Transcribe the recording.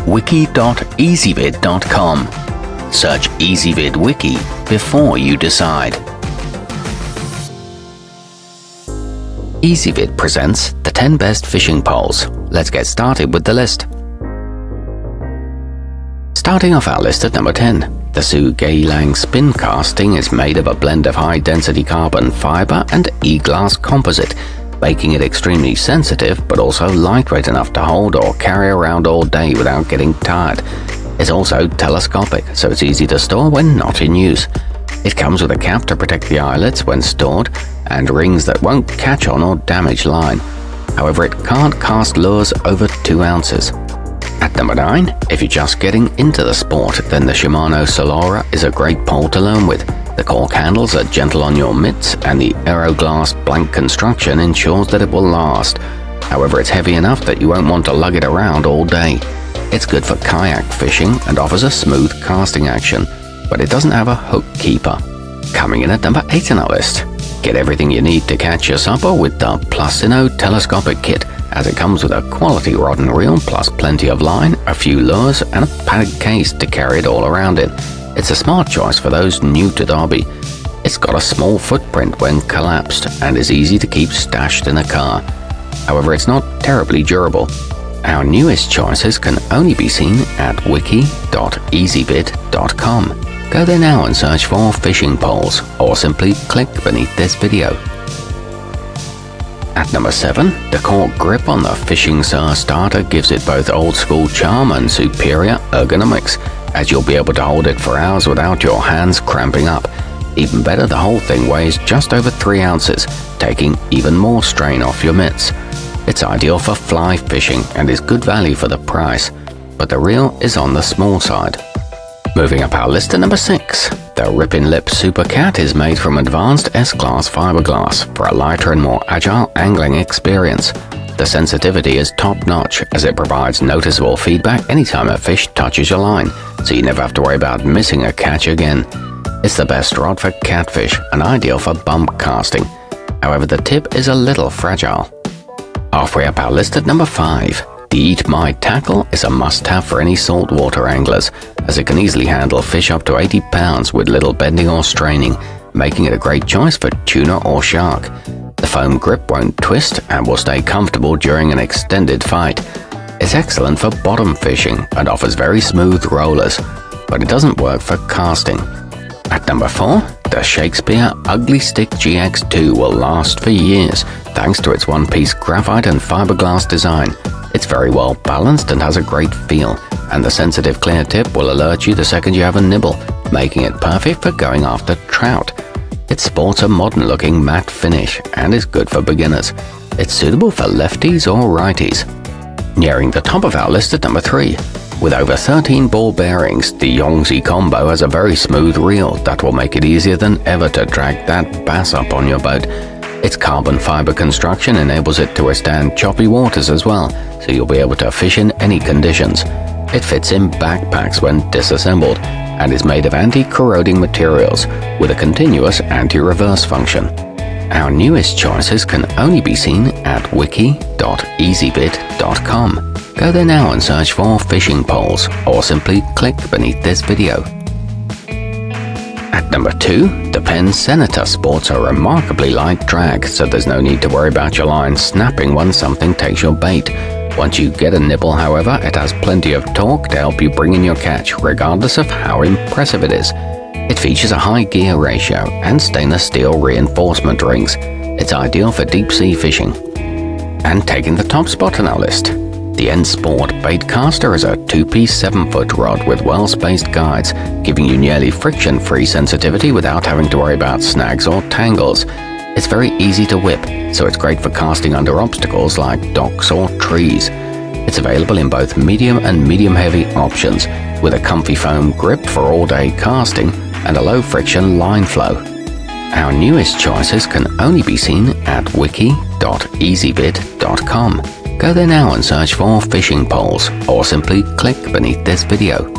wiki.ezvid.com. Search Ezvid Wiki before you decide. Ezvid presents the 10 best fishing poles. Let's get started with the list. Starting off our list at number 10, the sougayilang spin casting is made of a blend of high-density carbon fiber and e-glass composite, making it extremely sensitive but also lightweight enough to hold or carry around all day without getting tired. It's also telescopic, so it's easy to store when not in use. It comes with a cap to protect the eyelets when stored, and rings that won't catch on or damage line. However, it can't cast lures over 2 ounces. At number 9, if you're just getting into the sport, then the Shimano Solora is a great pole to learn with. The cork handles are gentle on your mitts, and the aeroglass blank construction ensures that it will last. However, it's heavy enough that you won't want to lug it around all day. It's good for kayak fishing and offers a smooth casting action, but it doesn't have a hook keeper. Coming in at number 8 on our list, get everything you need to catch your supper with the plusinno telescopic kit, as it comes with a quality rod and reel plus plenty of line, a few lures, and a padded case to carry it all around in. It's a smart choice for those new to the hobby. It's got a small footprint when collapsed and is easy to keep stashed in a car. However, it's not terribly durable. Our newest choices can only be seen at wiki.ezvid.com. Go there now and search for fishing poles, or simply click beneath this video. At number 7, the cork grip on the fishingsir starter gives it both old school charm and superior ergonomics, as you'll be able to hold it for hours without your hands cramping up. Even better, the whole thing weighs just over 3 ounces, taking even more strain off your mitts. It's ideal for fly fishing and is good value for the price, but the reel is on the small side. Moving up our list to number 6, the Rippin Lip Super Cat is made from advanced S-Class fiberglass for a lighter and more agile angling experience. The sensitivity is top-notch, as it provides noticeable feedback anytime a fish touches your line, so you never have to worry about missing a catch again. It's the best rod for catfish and ideal for bump casting. However, the tip is a little fragile. Halfway up our list at number 5, the Eat My Tackle is a must-have for any saltwater anglers, as it can easily handle fish up to 80 pounds with little bending or straining, making it a great choice for tuna or shark. The foam grip won't twist and will stay comfortable during an extended fight. It's excellent for bottom fishing and offers very smooth rollers, but it doesn't work for casting. At number 4, the Shakespeare Ugly Stik GX2 will last for years thanks to its one-piece graphite and fiberglass design. It's very well balanced and has a great feel, and the sensitive clear tip will alert you the second you have a nibble, making it perfect for going after trout. It sports a modern-looking matte finish and is good for beginners. It's suitable for lefties or righties. Nearing the top of our list at number 3. With over 13 ball bearings, the Yongzhi combo has a very smooth reel that will make it easier than ever to drag that bass up on your boat. Its carbon fiber construction enables it to withstand choppy waters as well, so you'll be able to fish in any conditions. It fits in backpacks when disassembled, and is made of anti-corroding materials with a continuous anti-reverse function. Our newest choices can only be seen at wiki.ezvid.com. Go there now and search for fishing poles, or simply click beneath this video. At number 2, the Penn Senator sports a remarkably light drag, so there's no need to worry about your line snapping when something takes your bait. Once you get a nibble, however, it has plenty of torque to help you bring in your catch, regardless of how impressive it is. It features a high gear ratio and stainless steel reinforcement rings. It's ideal for deep sea fishing. And taking the top spot on our list, the entsport baitcaster is a 2-piece 7-foot rod with well-spaced guides, giving you nearly friction-free sensitivity without having to worry about snags or tangles. It's very easy to whip, so it's great for casting under obstacles like docks or trees. It's available in both medium and medium-heavy options, with a comfy foam grip for all-day casting and a low-friction line flow. Our newest choices can only be seen at wiki.ezvid.com. Go there now and search for fishing poles, or simply click beneath this video.